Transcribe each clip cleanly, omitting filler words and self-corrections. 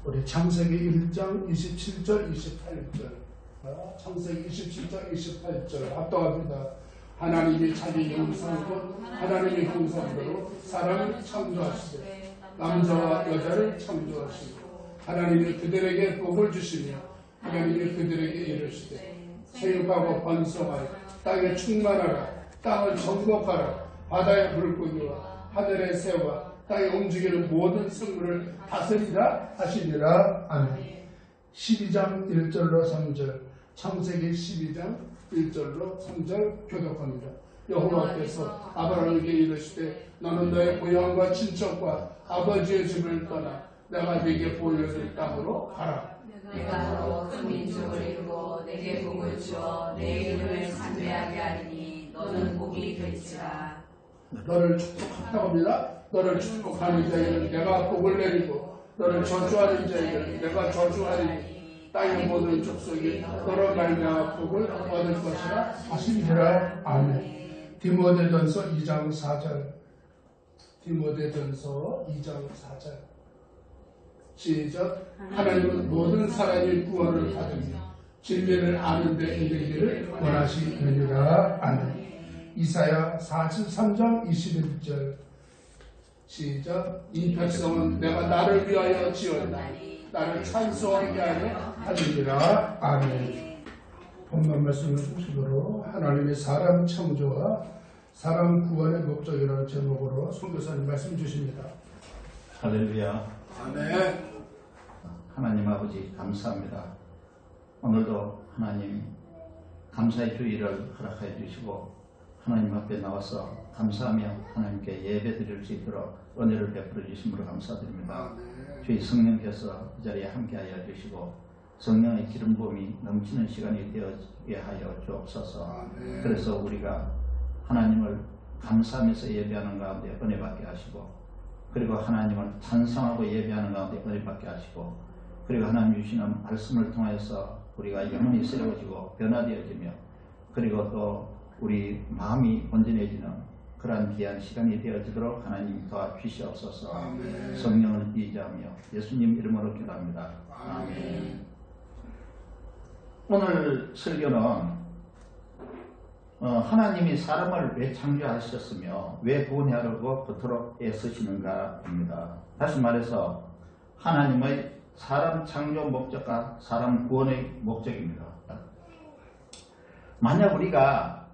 우리 창세기 1장 27절 28절 창세기 27장 28절 합독합니다. 하나님이 자기 형상곧 하나님의 형상대로 사람을 창조하시되 남자와 여자를 창조하시고 하나님이 그들에게 복을 주시며 하나님이 그들에게 이르시되 생육하고 번성하여 땅에 충만하라. 땅을 정복하라. 바다의 물고기와 하늘의 새와 땅에 움직이는 모든 생물을 다스리라 하시니라. 아멘. 12장 1절로 3절 창세기 12장 1절로 3절 교독합니다. 여호와께서 아브라함에게 이르시되 너는 너의 고향과 친척과 아버지의 집을 떠나 내가 네게 보여줄 땅으로 가라. 내가 너로 큰 민족을 이루고 내게 복을 주어 내 이름을 찬미하게 하리니 너는 복이 될지라. 너를 축복한다고 합니다. 너를 축복하는 자에게는 내가 복을 내리고 너를 저주하는 자에게는 내가 저주하리니 땅의 모든 족속이 너로 말미암아 복을 얻을 것이라 하시니라. 아멘. 디모데전서 2장 4절 디모데전서 2장 4절 시작. 하나님은 모든 사람이 구원을 받으며 진리를 아는 데 이르기를 원하시느니라. 아멘. 이사야 43장 21절 시작. 이 백성은 내가 나를 위하여 지었나니 나를 찬송하게 하려 하느니라. 아멘. 본문 말씀을 중심으로 하나님의 사람 창조와 사람 구원의 목적이라는 제목으로 선교사님 말씀 주십니다. 할렐루야. 아멘. 하나님 아버지 감사합니다. 오늘도 하나님 감사의 주일을 허락해 주시고 하나님 앞에 나와서 감사하며 하나님께 예배 드릴 수 있도록 은혜를 베풀어 주심으로 감사드립니다. 주의 성령께서 이 자리에 함께하여 주시고 성령의 기름 부음이 넘치는 시간이 되게 하여 주옵소서. 그래서 우리가 하나님을 감사하면서 예배하는 가운데 은혜 받게 하시고 그리고 하나님을 찬송하고 예배하는 가운데 은혜 받게 하시고 그리고 하나님 주시는 말씀을 통해서 우리가 영혼이 새로워지고 변화되어지며 그리고 또 우리 마음이 온전해지는 그러한 귀한 시간이 되어지도록 하나님 도와주시옵소서. 아멘. 성령을 의지하며 예수님 이름으로 기도합니다. 아멘. 오늘 설교는 하나님이 사람을 왜 창조하셨으며 왜 구원하려고 그토록 애쓰시는가입니다. 다시 말해서 하나님의 사람 창조 목적과 사람 구원의 목적입니다. 만약 우리가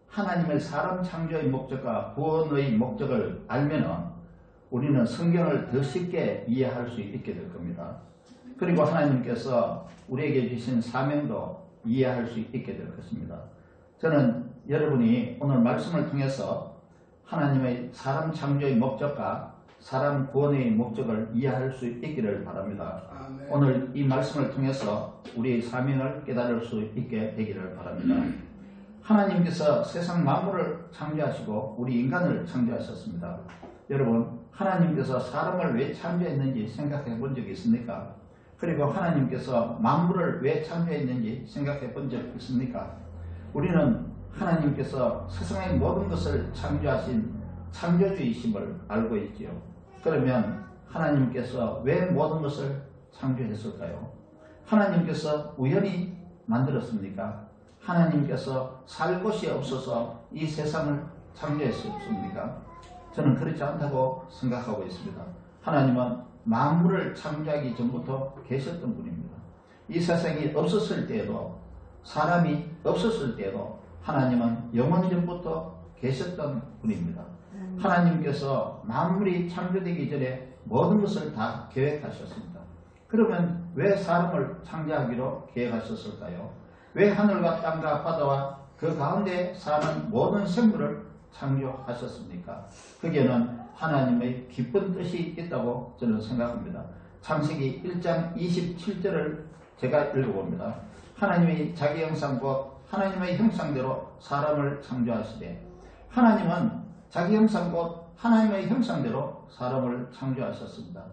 하나님의 사람 창조의 목적과 구원의 목적을 알면 우리는 성경을 더 쉽게 이해할 수 있게 될 겁니다. 그리고 하나님께서 우리에게 주신 사명도 이해할 수 있게 될 것입니다. 저는 여러분이 오늘 말씀을 통해서 하나님의 사람 창조의 목적과 사람 구원의 목적을 이해할 수 있기를 바랍니다. 아멘. 오늘 이 말씀을 통해서 우리의 사명을 깨달을 수 있게 되기를 바랍니다. 하나님께서 세상 만물을 창조하시고 우리 인간을 창조하셨습니다. 여러분, 하나님께서 사람을 왜 창조했는지 생각해 본 적이 있습니까? 그리고 하나님께서 만물을 왜 창조했는지 생각해 본 적 있습니까? 우리는 하나님께서 세상의 모든 것을 창조하신 창조주이심을 알고 있지요. 그러면 하나님께서 왜 모든 것을 창조했을까요? 하나님께서 우연히 만들었습니까? 하나님께서 살 곳이 없어서 이 세상을 창조했습니까? 저는 그렇지 않다고 생각하고 있습니다. 하나님은 만물을 창조하기 전부터 계셨던 분입니다. 이 세상이 없었을 때에도 사람이 없었을 때에도 하나님은 영원 전부터 계셨던 분입니다. 하나님께서 만물이 창조되기 전에 모든 것을 다 계획하셨습니다. 그러면 왜 사람을 창조하기로 계획하셨을까요? 왜 하늘과 땅과 바다와 그 가운데 사는 모든 생물을 창조하셨습니까? 거기에는 하나님의 기쁜 뜻이 있다고 저는 생각합니다. 창세기 1장 27절을 제가 읽어봅니다. 하나님이 자기 형상 곧 하나님의 형상대로 사람을 창조하시되 하나님은 자기 형상 곧 하나님의 형상대로 사람을 창조하셨습니다.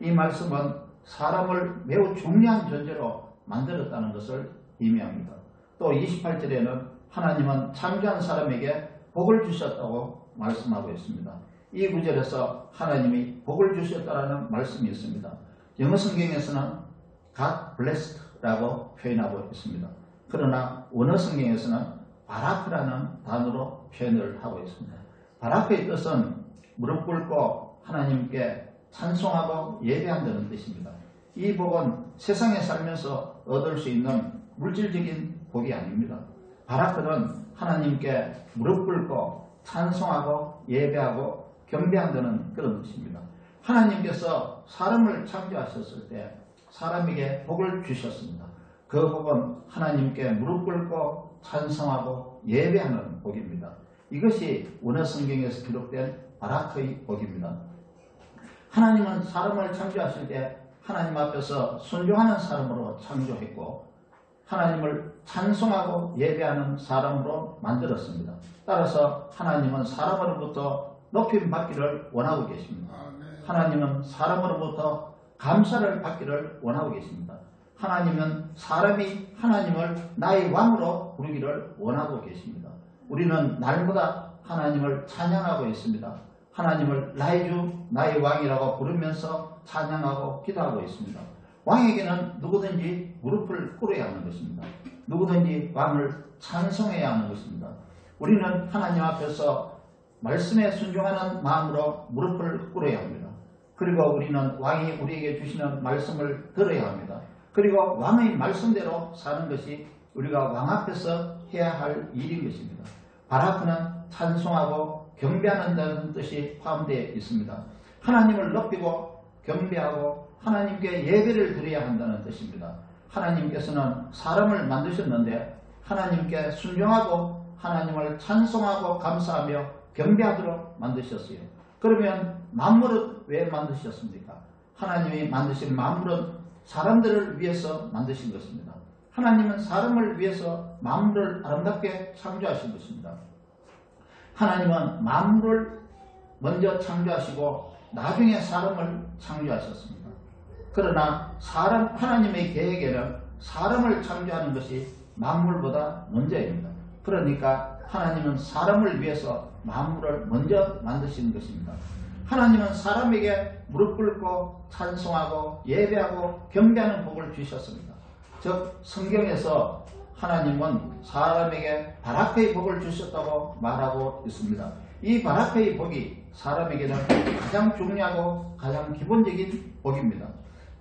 이 말씀은 사람을 매우 중요한 존재로 만들었다는 것을 의미합니다. 또 28절에는 하나님은 창조한 사람에게 복을 주셨다고 말씀하고 있습니다. 이 구절에서 하나님이 복을 주셨다라는 말씀이 있습니다. 영어 성경에서는 God blessed라고 표현하고 있습니다. 그러나 원어 성경에서는 바라크라는 단어로 표현을 하고 있습니다. 바라크의 뜻은 무릎 꿇고 하나님께 찬송하고 예배한다는 뜻입니다. 이 복은 세상에 살면서 얻을 수 있는 물질적인 복이 아닙니다. 바라크는 하나님께 무릎 꿇고 찬송하고 예배하고 경배한다는 그런 뜻입니다. 하나님께서 사람을 창조하셨을 때 사람에게 복을 주셨습니다. 그 복은 하나님께 무릎 꿇고 찬송하고 예배하는 복입니다. 이것이 원어 성경에서 기록된 바라크의 복입니다. 하나님은 사람을 창조하실 때 하나님 앞에서 순종하는 사람으로 창조했고 하나님을 찬송하고 예배하는 사람으로 만들었습니다. 따라서 하나님은 사람으로부터 높임 받기를 원하고 계십니다. 하나님은 사람으로부터 감사를 받기를 원하고 계십니다. 하나님은 사람이 하나님을 나의 왕으로 부르기를 원하고 계십니다. 우리는 날마다 하나님을 찬양하고 있습니다. 하나님을 나의 주, 나의 왕이라고 부르면서 찬양하고 기도하고 있습니다. 왕에게는 누구든지 무릎을 꿇어야 하는 것입니다. 누구든지 왕을 찬송해야 하는 것입니다. 우리는 하나님 앞에서 말씀에 순종하는 마음으로 무릎을 꿇어야 합니다. 그리고 우리는 왕이 우리에게 주시는 말씀을 들어야 합니다. 그리고 왕의 말씀대로 사는 것이 우리가 왕 앞에서 해야 할 일인 것입니다. 바라크는 찬송하고 경배하는 뜻이 포함되어 있습니다. 하나님을 높이고 경배하고 하나님께 예배를 드려야 한다는 뜻입니다. 하나님께서는 사람을 만드셨는데 하나님께 순종하고 하나님을 찬송하고 감사하며 경배하도록 만드셨어요. 그러면 만물은 왜 만드셨습니까? 하나님이 만드신 만물은 사람들을 위해서 만드신 것입니다. 하나님은 사람을 위해서 만물을 아름답게 창조하신 것입니다. 하나님은 만물을 먼저 창조하시고 나중에 사람을 창조하셨습니다. 그러나 하나님의 계획에는 사람을 창조하는 것이 만물보다 먼저입니다. 그러니까 하나님은 사람을 위해서 만물을 먼저 만드신 것입니다. 하나님은 사람에게 무릎 꿇고 찬송하고 예배하고 경배하는 복을 주셨습니다. 즉 성경에서 하나님은 사람에게 바라크의 복을 주셨다고 말하고 있습니다. 이 바라크의 복이 사람에게는 가장 중요하고 가장 기본적인 복입니다.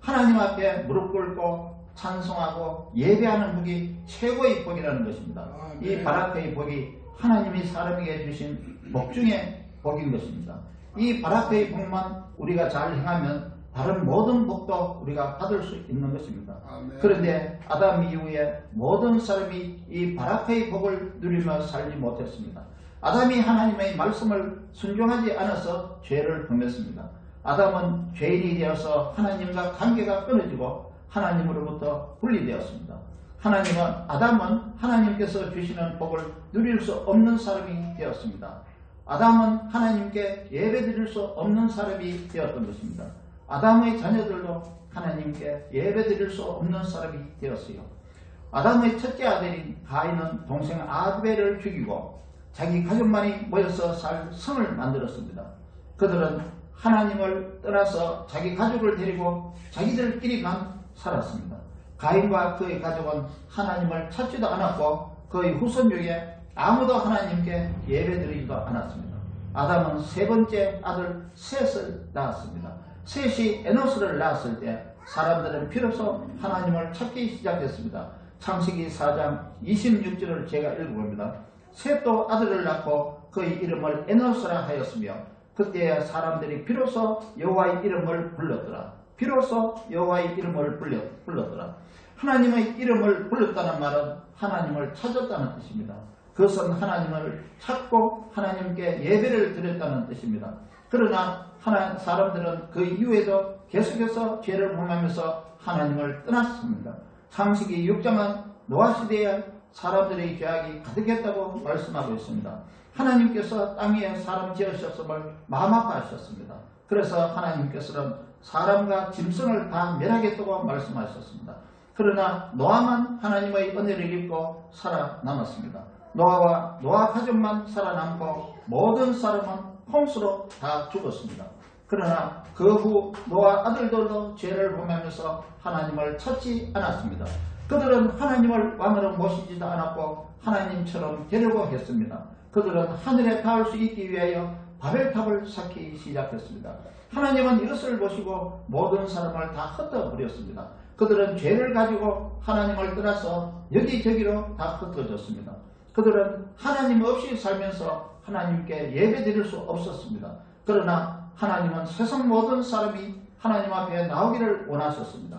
하나님 앞에 무릎 꿇고 찬송하고 예배하는 복이 최고의 복이라는 것입니다. 이 바라크의 복이 하나님이 사람에게 주신 복 중에 복인 것입니다. 이 바라크의 복만 우리가 잘 행하면 다른 모든 복도 우리가 받을 수 있는 것입니다. 그런데 아담 이후에 모든 사람이 이 바라크의 복을 누리며 살지 못했습니다. 아담이 하나님의 말씀을 순종하지 않아서 죄를 범했습니다. 아담은 죄인이 되어서 하나님과 관계가 끊어지고 하나님으로부터 분리되었습니다. 아담은 하나님께서 주시는 복을 누릴 수 없는 사람이 되었습니다. 아담은 하나님께 예배드릴 수 없는 사람이 되었던 것입니다. 아담의 자녀들도 하나님께 예배드릴 수 없는 사람이 되었어요. 아담의 첫째 아들인 가인은 동생 아벨을 죽이고 자기 가족만이 모여서 살 성을 만들었습니다. 그들은 하나님을 떠나서 자기 가족을 데리고 자기들끼리만 살았습니다. 가인과 그의 가족은 하나님을 찾지도 않았고 그의 후손 중에 아무도 하나님께 예배드리지도 않았습니다. 아담은 세 번째 아들 셋을 낳았습니다. 셋이 에노스를 낳았을 때 사람들은 비로소 하나님을 찾기 시작했습니다. 창세기 4장 26절을 제가 읽어봅니다. 셋도 아들을 낳고 그의 이름을 에노스라 하였으며 그때 사람들이 비로소 여호와의 이름을 불렀더라. 비로소 여호와의 이름을 불렀더라. 하나님의 이름을 불렀다는 말은 하나님을 찾았다는 뜻입니다. 그것은 하나님을 찾고 하나님께 예배를 드렸다는 뜻입니다. 그러나 사람들은 그 이후에도 계속해서 죄를 범하면서 하나님을 떠났습니다. 창세기 6장은 노아 시대에 사람들의 죄악이 가득했다고 말씀하고 있습니다. 하나님께서 땅 위에 사람 지으셨음을 마음 아파하셨습니다. 그래서 하나님께서는 사람과 짐승을 다 멸하겠다고 말씀하셨습니다. 그러나 노아만 하나님의 은혜를 입고 살아남았습니다. 노아와 노아 가족만 살아남고 모든 사람은 홍수로 다 죽었습니다. 그러나 그 후 노아 아들들도 죄를 범하면서 하나님을 찾지 않았습니다. 그들은 하나님을 왕으로 모시지도 않았고 하나님처럼 되려고 했습니다. 그들은 하늘에 닿을 수 있기 위하여 바벨탑을 쌓기 시작했습니다. 하나님은 이것을 보시고 모든 사람을 다 흩어버렸습니다. 그들은 죄를 가지고 하나님을 떠나서 여기저기로 다 흩어졌습니다. 그들은 하나님 없이 살면서 하나님께 예배드릴 수 없었습니다. 그러나 하나님은 세상 모든 사람이 하나님 앞에 나오기를 원하셨습니다.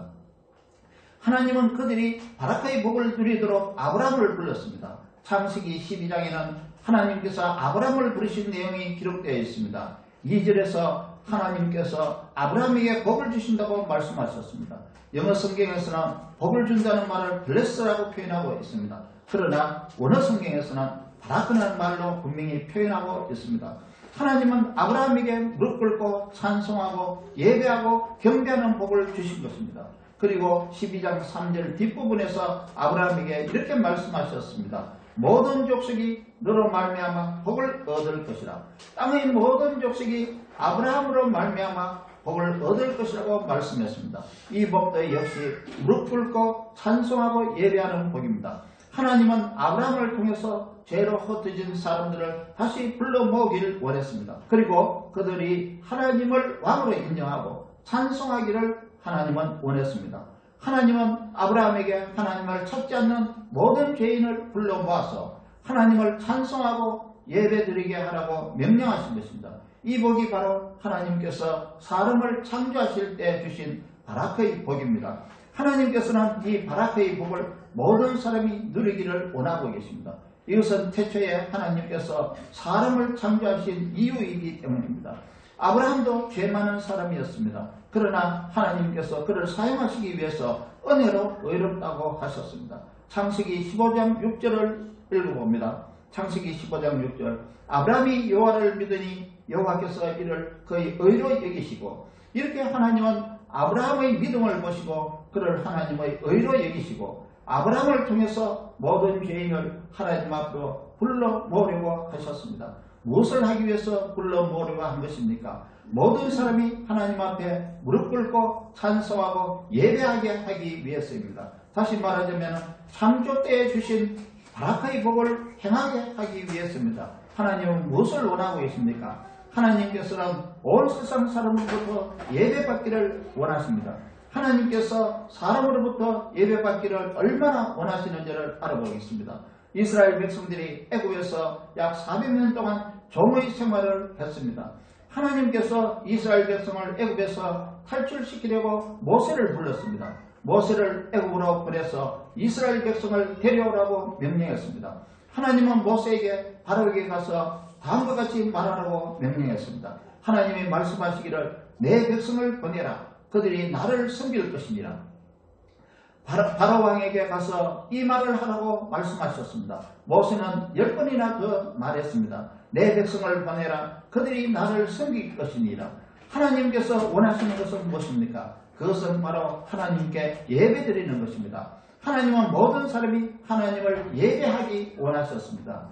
하나님은 그들이 바라크의 복을 누리도록 아브라함을 불렀습니다. 창세기 12장에는 하나님께서 아브라함을 부르신 내용이 기록되어 있습니다. 2절에서 하나님께서 아브라함에게 복을 주신다고 말씀하셨습니다. 영어 성경에서는 복을 준다는 말을 bless라고 표현하고 있습니다. 그러나 원어 성경에서는 바라크라는 말로 분명히 표현하고 있습니다. 하나님은 아브라함에게 무릎 꿇고 찬송하고 예배하고 경배하는 복을 주신 것입니다. 그리고 12장 3절 뒷부분에서 아브라함에게 이렇게 말씀하셨습니다. 모든 족속이 너로 말미암아 복을 얻을 것이라. 땅의 모든 족속이 아브라함으로 말미암아 복을 얻을 것이라고 말씀했습니다. 이 복도 역시 무릎 꿇고 찬송하고 예배하는 복입니다. 하나님은 아브라함을 통해서 죄로 흩어진 사람들을 다시 불러 모으기를 원했습니다. 그리고 그들이 하나님을 왕으로 인정하고 찬송하기를 하나님은 원했습니다. 하나님은 아브라함에게 하나님을 찾지 않는 모든 죄인을 불러 모아서 하나님을 찬송하고 예배드리게 하라고 명령하신 것입니다. 이 복이 바로 하나님께서 사람을 창조하실 때 주신 바라크의 복입니다. 하나님께서는 이 바라크의 복을 모든 사람이 누리기를 원하고 계십니다. 이것은 태초에 하나님께서 사람을 창조하신 이유이기 때문입니다. 아브라함도 죄 많은 사람이었습니다. 그러나 하나님께서 그를 사용하시기 위해서 은혜로 의롭다고 하셨습니다. 창세기 15장 6절을 읽어봅니다. 창세기 15장 6절 아브라함이 여호와를 믿으니 여호와께서 이를 그의 의로 여기시고 이렇게 하나님은 아브라함의 믿음을 보시고 그를 하나님의 의로 여기시고 아브라함을 통해서 모든 죄인을 하나님 앞으로 불러 모으려고 하셨습니다. 무엇을 하기 위해서 불러 모으려고 한 것입니까? 모든 사람이 하나님 앞에 무릎 꿇고 찬송하고 예배하게 하기 위해서입니다. 다시 말하자면 창조 때에 주신 바라크의 복을 행하게 하기 위해서입니다. 하나님은 무엇을 원하고 계십니까? 하나님께서는 온 세상 사람으로부터 예배받기를 원하십니다. 하나님께서 사람으로부터 예배받기를 얼마나 원하시는지를 알아보겠습니다. 이스라엘 백성들이 애굽에서 약 400년 동안 종의 생활을 했습니다. 하나님께서 이스라엘 백성을 애굽에서 탈출시키려고 모세를 불렀습니다. 모세를 애굽으로 보내서 이스라엘 백성을 데려오라고 명령했습니다. 하나님은 모세에게 바로에게 가서 다음과 같이 말하라고 명령했습니다. 하나님이 말씀하시기를 내 백성을 보내라. 그들이 나를 섬길 것이니라. 바로 왕에게 가서 이 말을 하라고 말씀하셨습니다. 모세는 10번이나 더 말했습니다. 내 백성을 보내라. 그들이 나를 섬길 것이니라. 하나님께서 원하시는 것은 무엇입니까? 그것은 바로 하나님께 예배드리는 것입니다. 하나님은 모든 사람이 하나님을 예배하기 원하셨습니다.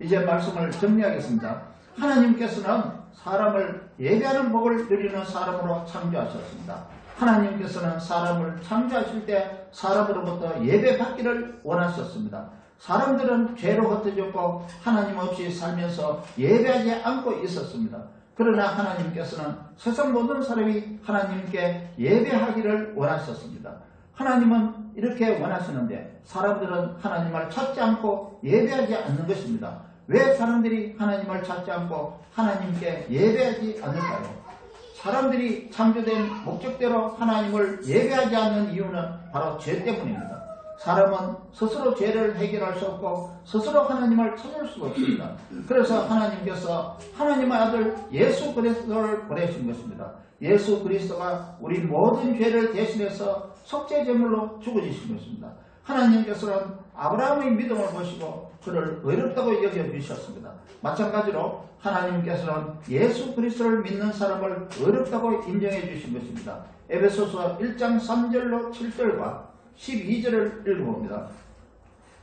이제 말씀을 정리하겠습니다. 하나님께서는 사람을 예배하는 복을 누리는 사람으로 창조하셨습니다. 하나님께서는 사람을 창조하실 때 사람으로부터 예배받기를 원하셨습니다. 사람들은 죄로 흩어졌고 하나님 없이 살면서 예배하지 않고 있었습니다. 그러나 하나님께서는 세상 모든 사람이 하나님께 예배하기를 원하셨습니다. 하나님은 이렇게 원하시는데 사람들은 하나님을 찾지 않고 예배하지 않는 것입니다. 왜 사람들이 하나님을 찾지 않고 하나님께 예배하지 않을까요? 사람들이 창조된 목적대로 하나님을 예배하지 않는 이유는 바로 죄 때문입니다. 사람은 스스로 죄를 해결할 수 없고 스스로 하나님을 찾을 수가 없습니다. 그래서 하나님께서 하나님의 아들 예수 그리스도를 보내신 것입니다. 예수 그리스도가 우리 모든 죄를 대신해서 속죄제물로 죽어지신 것입니다. 하나님께서는 아브라함의 믿음을 보시고 그를 의롭다고 여겨주셨습니다. 마찬가지로 하나님께서는 예수 그리스도를 믿는 사람을 의롭다고 인정해 주신 것입니다. 에베소서 1장 3절로 7절과 12절을 읽어봅니다.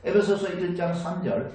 에베소서 1장 3절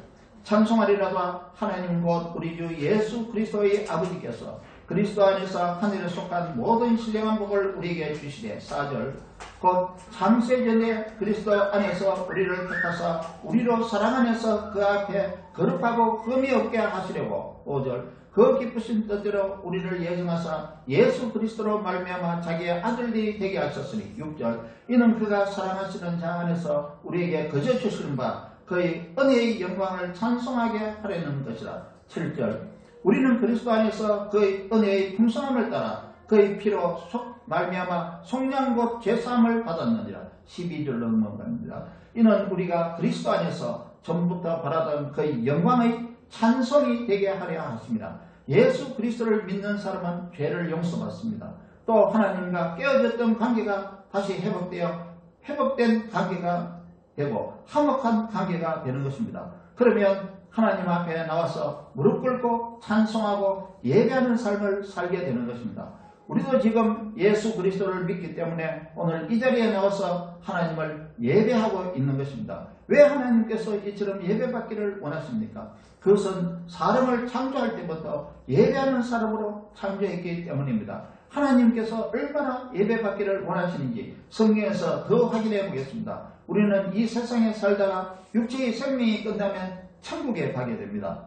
찬송하리라도 하나님 곧 우리 주 예수 그리스도의 아버지께서 그리스도 안에서 하늘에 속한 모든 신령한 복을 우리에게 주시되 4절 곧 창세전에 그리스도 안에서 우리를 택하사 우리로 사랑 안에서 그 앞에 거룩하고 흠이 없게 하시려고 5절 그 기쁘신 뜻대로 우리를 예정하사 예수 그리스도로 말미암아 자기의 아들들이 되게 하셨으니 6절 이는 그가 사랑하시는 자 안에서 우리에게 거저 주시는 바 그의 은혜의 영광을 찬송하게 하려는 것이라 7절 우리는 그리스도 안에서 그의 은혜의 풍성함을 따라 그의 피로 말미암아 속량 곧 죄사함을 받았느니라 12절로 넘어갑니다. 이는 우리가 그리스도 안에서 전부터 바라던 그의 영광의 찬송이 되게 하려 하십니다. 예수 그리스도를 믿는 사람은 죄를 용서받습니다. 또 하나님과 깨어졌던 관계가 다시 회복된 관계가 되고 화목한 관계가 되는 것입니다. 그러면 하나님 앞에 나와서 무릎 꿇고 찬송하고 예배하는 삶을 살게 되는 것입니다. 우리도 지금 예수 그리스도를 믿기 때문에 오늘 이 자리에 나와서 하나님을 예배하고 있는 것입니다. 왜 하나님께서 이처럼 예배받기를 원하십니까? 그것은 사람을 창조할 때부터 예배하는 사람으로 창조했기 때문입니다. 하나님께서 얼마나 예배받기를 원하시는지 성경에서 더 확인해 보겠습니다. 우리는 이 세상에 살다가 육체의 생명이 끝나면 천국에 가게 됩니다.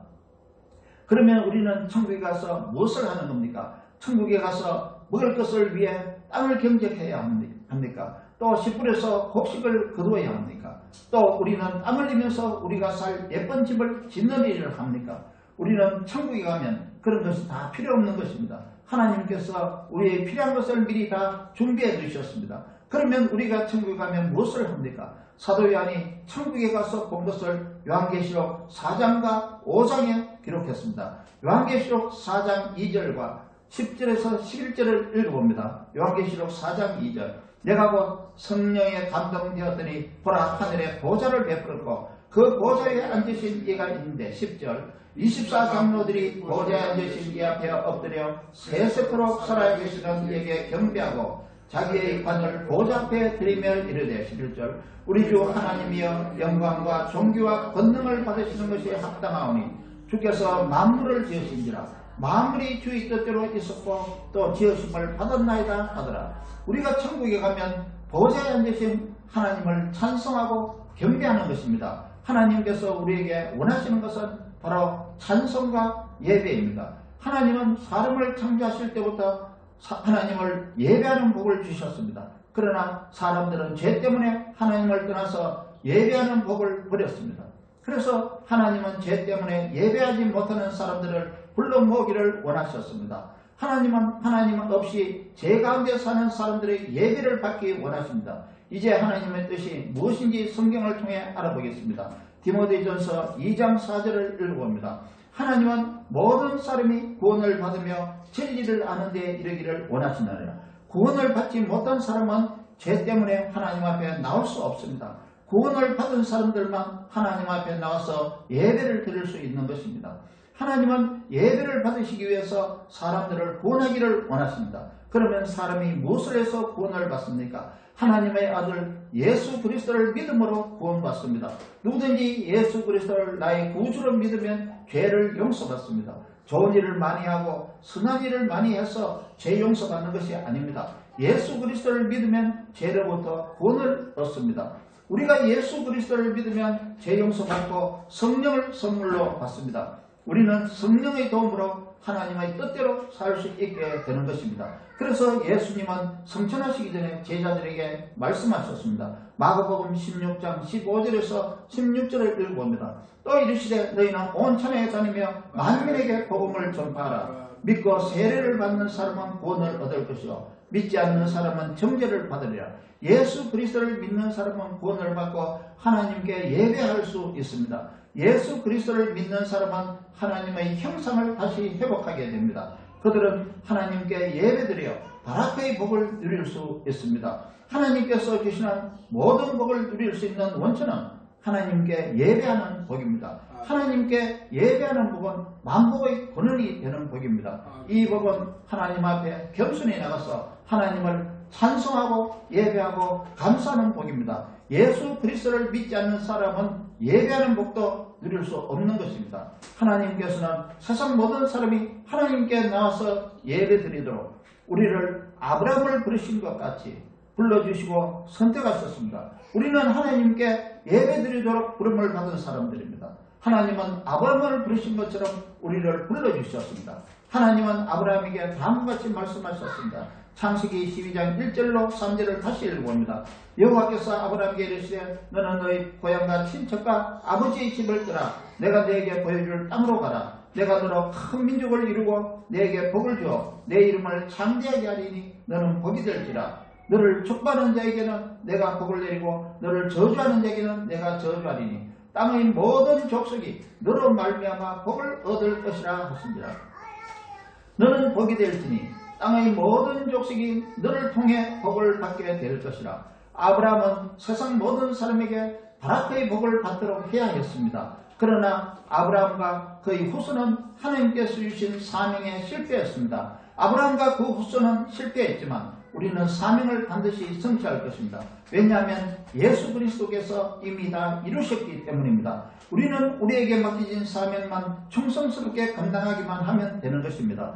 그러면 우리는 천국에 가서 무엇을 하는 겁니까? 천국에 가서 먹을 것을 위해 땅을 경작해야 합니까? 또 시골에서 곡식을 거두어야 합니까? 또 우리는 땀 흘리면서 우리가 살 예쁜 집을 짓는 일을 합니까? 우리는 천국에 가면 그런 것이 다 필요 없는 것입니다. 하나님께서 우리의 필요한 것을 미리 다 준비해 두셨습니다. 그러면 우리가 천국에 가면 무엇을 합니까? 사도 요한이 천국에 가서 본 것을 요한계시록 4장과 5장에 기록했습니다. 요한계시록 4장 2절과 10절에서 11절을 읽어봅니다. 요한계시록 4장 2절 내가 곧 성령에 감동되었더니 보라 하늘에 보좌를 베풀었고 그 보좌에 앉으신 이가 있는데 10절 24장로들이 보좌에 앉으신 이 앞에 엎드려 세세토록 살아계시는 이에게 경배하고 자기의 관을 보좌 앞에 드리며 이르되 11절 우리 주 하나님이여 영광과 존귀와 권능을 받으시는 것이 합당하오니 주께서 만물을 지으신지라 만물이 주의 뜻대로 있었고 또 지으심을 받았나이다 하더라. 우리가 천국에 가면 보좌에 앉으신 하나님을 찬송하고 경배하는 것입니다. 하나님께서 우리에게 원하시는 것은 바로 찬송과 예배입니다. 하나님은 사람을 창조하실 때부터 하나님을 예배하는 복을 주셨습니다. 그러나 사람들은 죄 때문에 하나님을 떠나서 예배하는 복을 버렸습니다. 그래서 하나님은 죄 때문에 예배하지 못하는 사람들을 불러 모으기를 원하셨습니다. 하나님은 없이 죄 가운데 사는 사람들의 예배를 받기 원하십니다. 이제 하나님의 뜻이 무엇인지 성경을 통해 알아보겠습니다. 디모데전서 2장 4절을 읽어봅니다. 하나님은 모든 사람이 구원을 받으며 진리를 아는 데 이르기를 원하시나니라. 구원을 받지 못한 사람은 죄 때문에 하나님 앞에 나올 수 없습니다. 구원을 받은 사람들만 하나님 앞에 나와서 예배를 드릴 수 있는 것입니다. 하나님은 예배를 받으시기 위해서 사람들을 구원하기를 원하십니다. 그러면 사람이 무엇을 해서 구원을 받습니까? 하나님의 아들 예수 그리스도를 믿음으로 구원받습니다. 누구든지 예수 그리스도를 나의 구주로 믿으면 죄를 용서받습니다. 좋은 일을 많이 하고 선한 일을 많이 해서 죄 용서받는 것이 아닙니다. 예수 그리스도를 믿으면 죄로부터 구원을 얻습니다. 우리가 예수 그리스도를 믿으면 죄 용서받고 성령을 선물로 받습니다. 우리는 성령의 도움으로 하나님의 뜻대로 살 수 있게 되는 것입니다. 그래서 예수님은 성천하시기 전에 제자들에게 말씀하셨습니다. 마가복음 16장 15절에서 16절을 읽어봅니다. 또 이르시되 너희는 온 천하에 다니며 만민에게 복음을 전파하라. 믿고 세례를 받는 사람은 구원을 얻을 것이요 믿지 않는 사람은 정죄를 받으리라. 예수 그리스도를 믿는 사람은 구원을 받고 하나님께 예배할 수 있습니다. 예수 그리스도를 믿는 사람은 하나님의 형상을 다시 회복하게 됩니다. 그들은 하나님께 예배드려 바라크의 복을 누릴 수 있습니다. 하나님께서 주시는 모든 복을 누릴 수 있는 원천은 하나님께 예배하는 복입니다. 하나님께 예배하는 복은 만복의 근원이 되는 복입니다. 이 복은 하나님 앞에 겸손히 나가서 하나님을 찬송하고 예배하고 감사하는 복입니다. 예수 그리스도를 믿지 않는 사람은 예배하는 복도 누릴 수 없는 것입니다. 하나님께서는 세상 모든 사람이 하나님께 나와서 예배드리도록 우리를 아브라함을 부르신 것 같이 불러주시고 선택하셨습니다. 우리는 하나님께 예배드리도록 부름을 받은 사람들입니다. 하나님은 아브라함을 부르신 것처럼 우리를 불러주셨습니다. 하나님은 아브라함에게 다음과 같이 말씀하셨습니다. 창세기 12장 1절로 3절을 다시 읽어봅니다. 여호와께서 아브라함에게 이르시되 너는 너희 고향과 친척과 아버지의 집을 떠나 내가 너에게 보여줄 땅으로 가라. 내가 너로 큰 민족을 이루고 너에게 복을 주어 내 이름을 창대하게 하리니 너는 복이 될지라. 너를 축복하는 자에게는 내가 복을 내리고 너를 저주하는 자에게는 내가 저주하리니 땅의 모든 족속이 너로 말미암아 복을 얻을 것이라 하신지라. 너는 복이 될지니 땅의 모든 족속이 너를 통해 복을 받게 될 것이라. 아브라함은 세상 모든 사람에게 바라크의 복을 받도록 해야 했습니다. 그러나 아브라함과 그의 후손은 하나님께서 주신 사명에 실패했습니다. 아브라함과 그 후손은 실패했지만 우리는 사명을 반드시 성취할 것입니다. 왜냐하면 예수 그리스도께서 이미 다 이루셨기 때문입니다. 우리는 우리에게 맡겨진 사명만 충성스럽게 감당하기만 하면 되는 것입니다.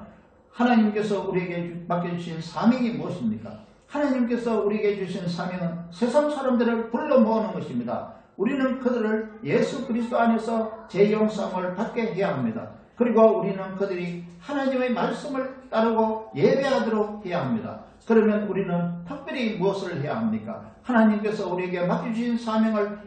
하나님께서 우리에게 맡겨주신 사명이 무엇입니까? 하나님께서 우리에게 주신 사명은 세상 사람들을 불러 모으는 것입니다. 우리는 그들을 예수 그리스도 안에서 재영상을 받게 해야 합니다. 그리고 우리는 그들이 하나님의 말씀을 따르고 예배하도록 해야 합니다. 그러면 우리는 특별히 무엇을 해야 합니까? 하나님께서 우리에게 맡겨주신 사명을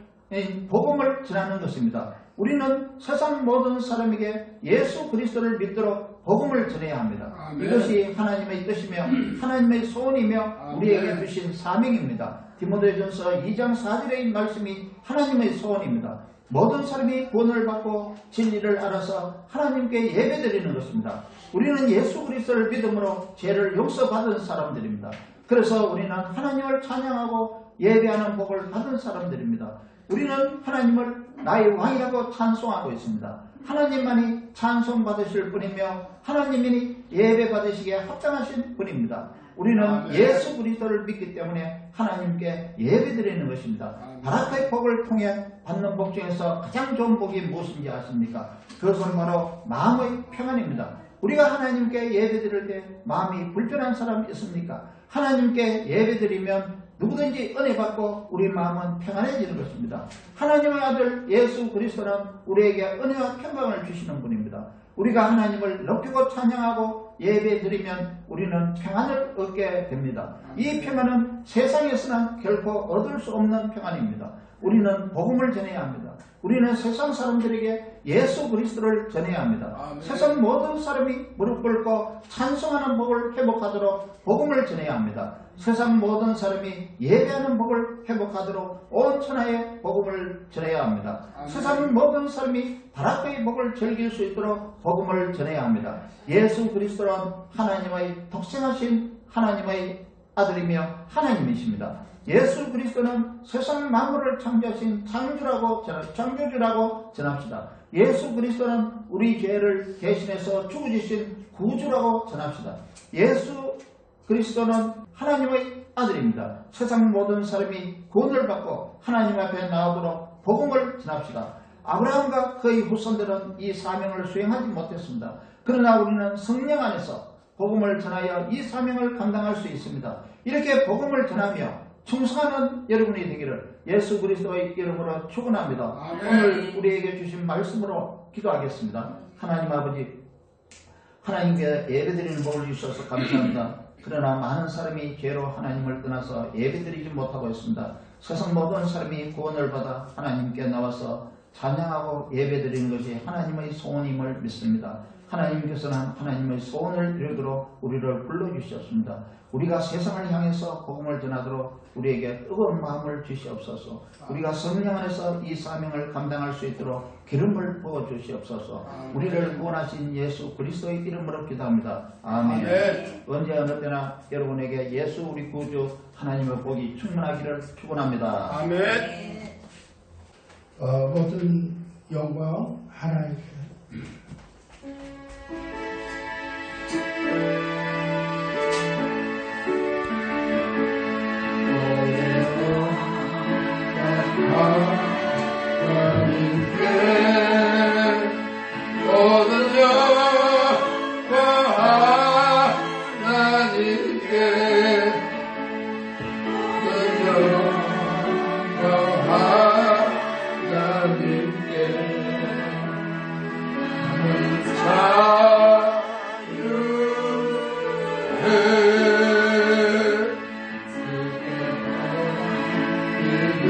복음을 전하는 것입니다. 우리는 세상 모든 사람에게 예수 그리스도를 믿도록 복음을 전해야 합니다. 아멘. 이것이 하나님의 뜻이며 하나님의 소원이며 우리에게 주신 사명입니다. 디모데전서 2장 4절의 말씀이 하나님의 소원입니다. 모든 사람이 구원을 받고 진리를 알아서 하나님께 예배드리는 것입니다. 우리는 예수 그리스도를 믿음으로 죄를 용서받은 사람들입니다. 그래서 우리는 하나님을 찬양하고 예배하는 복을 받은 사람들입니다. 우리는 하나님을 나의 왕이라고 찬송하고 있습니다. 하나님만이 찬송받으실 분이며 하나님이 예배받으시기에 합당하신 분입니다. 우리는 예수 그리스도를 믿기 때문에 하나님께 예배드리는 것입니다. 바라크의 복을 통해 받는 복 중에서 가장 좋은 복이 무엇인지 아십니까? 그것은 바로 마음의 평안입니다. 우리가 하나님께 예배드릴 때 마음이 불편한 사람 있습니까? 하나님께 예배드리면 누구든지 은혜 받고 우리 마음은 평안해지는 것입니다. 하나님의 아들 예수 그리스도는 우리에게 은혜와 평강을 주시는 분입니다. 우리가 하나님을 높이고 찬양하고 예배드리면 우리는 평안을 얻게 됩니다. 이 평안은 세상에서는 결코 얻을 수 없는 평안입니다. 우리는 복음을 전해야 합니다. 우리는 세상 사람들에게 예수 그리스도를 전해야 합니다. 아멘. 세상 모든 사람이 무릎 꿇고 찬송하는 복을 회복하도록 복음을 전해야 합니다. 세상 모든 사람이 예배하는 복을 회복하도록 온 천하에 복음을 전해야 합니다. 아멘. 세상 모든 사람이 바라크의 복을 즐길 수 있도록 복음을 전해야 합니다. 예수 그리스도는 하나님의 독생하신 하나님의 아들이며 하나님이십니다. 예수 그리스도는 세상 만물을 창조하신 창조주라고 전합시다. 예수 그리스도는 우리 죄를 대신해서 죽어주신 구주라고 전합시다. 예수 그리스도는 하나님의 아들입니다. 세상 모든 사람이 구원을 받고 하나님 앞에 나오도록 복음을 전합시다. 아브라함과 그의 후손들은 이 사명을 수행하지 못했습니다. 그러나 우리는 성령 안에서 복음을 전하여 이 사명을 감당할 수 있습니다. 이렇게 복음을 전하며 충성하는 여러분이 되기를 예수 그리스도의 이름으로 축원합니다. 오늘 우리에게 주신 말씀으로 기도하겠습니다. 하나님 아버지, 하나님께 예배드리는 복을 주셔서 감사합니다. 그러나 많은 사람이 죄로 하나님을 떠나서 예배드리지 못하고 있습니다. 세상 모든 사람이 구원을 받아 하나님께 나와서 찬양하고 예배드리는 것이 하나님의 소원임을 믿습니다. 하나님께서는 하나님의 소원을 이루도록 우리를 불러주셨습니다. 우리가 세상을 향해서 복음을 전하도록 우리에게 뜨거운 마음을 주시옵소서. 우리가 성령 안에서 이 사명을 감당할 수 있도록 기름을 부어주시옵소서. 우리를 구원하신 예수 그리스도의 이름으로 기도합니다. 아멘. 언제 어느 때나 여러분에게 예수 우리 구주 하나님의 복이 충만하기를 축원합니다. 아멘. 모든 영광 하나님께.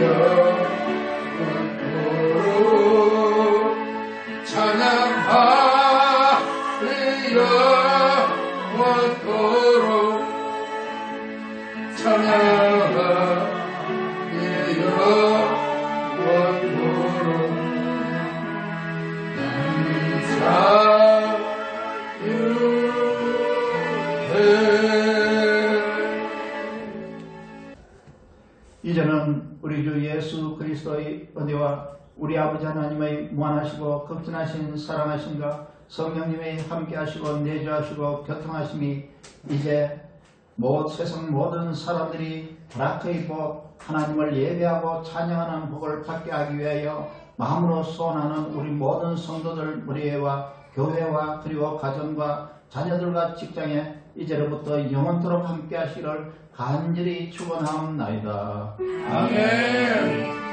영원토록 찬양하리라 영원토록 찬양하리라 영원토록 이제는 우리 주 예수 그리스도의 은혜와 우리 아버지 하나님의 무한하시고 극진하신 사랑하심과 성령님의 함께하시고 내주하시고 교통하심이 이제 세상 모든 사람들이 브라크의 복 하나님을 예배하고 찬양하는 복을 받게 하기 위하여 마음으로 소원하는 우리 모든 성도들 무리와 교회와 그리고 가정과 자녀들과 직장에 이제로부터 영원토록 함께 하시기를 간절히 축원하옵나이다. 아멘.